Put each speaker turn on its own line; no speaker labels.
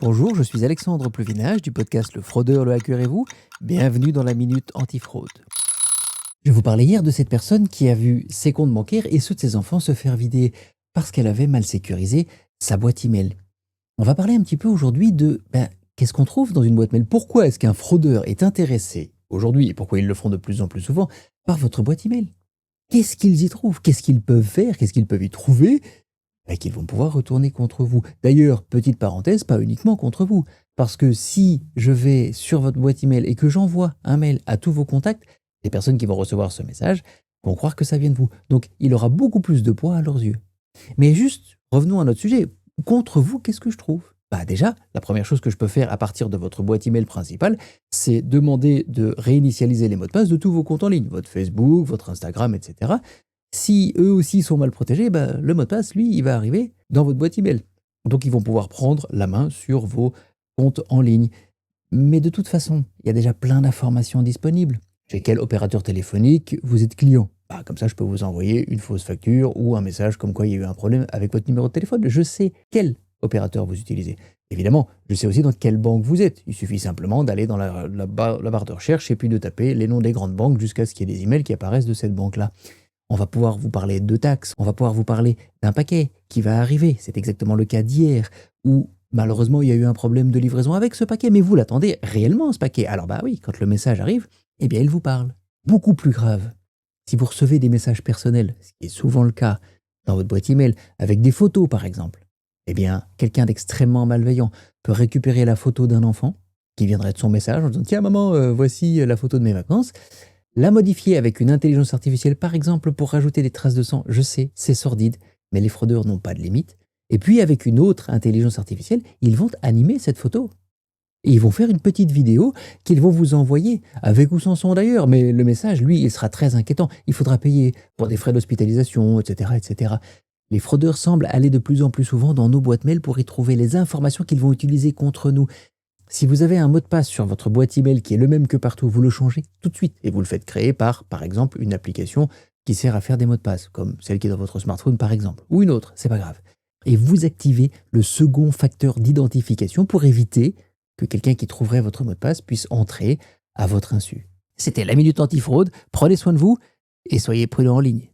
Bonjour, je suis Alexandre Pluvinage du podcast Le Fraudeur, le hacker et vous. Bienvenue dans la Minute Antifraude. Je vous parlais hier de cette personne qui a vu ses comptes bancaires et ceux de ses enfants se faire vider parce qu'elle avait mal sécurisé sa boîte email. On va parler un petit peu aujourd'hui de qu'est-ce qu'on trouve dans une boîte mail. Pourquoi est-ce qu'un fraudeur est intéressé aujourd'hui, et pourquoi ils le font de plus en plus souvent, par votre boîte email? Qu'est-ce qu'ils y trouvent? Qu'est-ce qu'ils peuvent faire? Qu'est-ce qu'ils peuvent y trouver qu'ils vont pouvoir retourner contre vous? D'ailleurs, petite parenthèse, pas uniquement contre vous. Parce que si je vais sur votre boîte email et que j'envoie un mail à tous vos contacts, les personnes qui vont recevoir ce message vont croire que ça vient de vous. Donc, il aura beaucoup plus de poids à leurs yeux. Mais juste, revenons à notre sujet. Contre vous, qu'est-ce que je trouve? Déjà, la première chose que je peux faire à partir de votre boîte email principale, c'est demander de réinitialiser les mots de passe de tous vos comptes en ligne, votre Facebook, votre Instagram, etc. Si eux aussi sont mal protégés, le mot de passe, lui, il va arriver dans votre boîte email. Donc, ils vont pouvoir prendre la main sur vos comptes en ligne. Mais de toute façon, il y a déjà plein d'informations disponibles. Chez quel opérateur téléphonique vous êtes client? Comme ça, je peux vous envoyer une fausse facture ou un message comme quoi il y a eu un problème avec votre numéro de téléphone. Je sais quel opérateur vous utilisez. Évidemment, je sais aussi dans quelle banque vous êtes. Il suffit simplement d'aller dans la barre de recherche et puis de taper les noms des grandes banques jusqu'à ce qu'il y ait des emails qui apparaissent de cette banque-là. On va pouvoir vous parler de taxes, on va pouvoir vous parler d'un paquet qui va arriver. C'est exactement le cas d'hier, où malheureusement il y a eu un problème de livraison avec ce paquet, mais vous l'attendez réellement ce paquet. Alors oui, quand le message arrive, il vous parle. Beaucoup plus grave, si vous recevez des messages personnels, ce qui est souvent le cas dans votre boîte email, avec des photos par exemple, quelqu'un d'extrêmement malveillant peut récupérer la photo d'un enfant qui viendrait de son message en disant « Tiens maman, voici la photo de mes vacances », la modifier avec une intelligence artificielle, par exemple, pour rajouter des traces de sang. Je sais, c'est sordide, mais les fraudeurs n'ont pas de limite. Et puis, avec une autre intelligence artificielle, ils vont animer cette photo. Et ils vont faire une petite vidéo qu'ils vont vous envoyer, avec ou sans son d'ailleurs. Mais le message, lui, il sera très inquiétant. Il faudra payer pour des frais d'hospitalisation, etc., etc. Les fraudeurs semblent aller de plus en plus souvent dans nos boîtes mail pour y trouver les informations qu'ils vont utiliser contre nous. Si vous avez un mot de passe sur votre boîte email qui est le même que partout, vous le changez tout de suite et vous le faites créer par exemple, une application qui sert à faire des mots de passe, comme celle qui est dans votre smartphone par exemple, ou une autre, c'est pas grave. Et vous activez le second facteur d'identification pour éviter que quelqu'un qui trouverait votre mot de passe puisse entrer à votre insu. C'était la Minute Antifraude, prenez soin de vous et soyez prudents en ligne.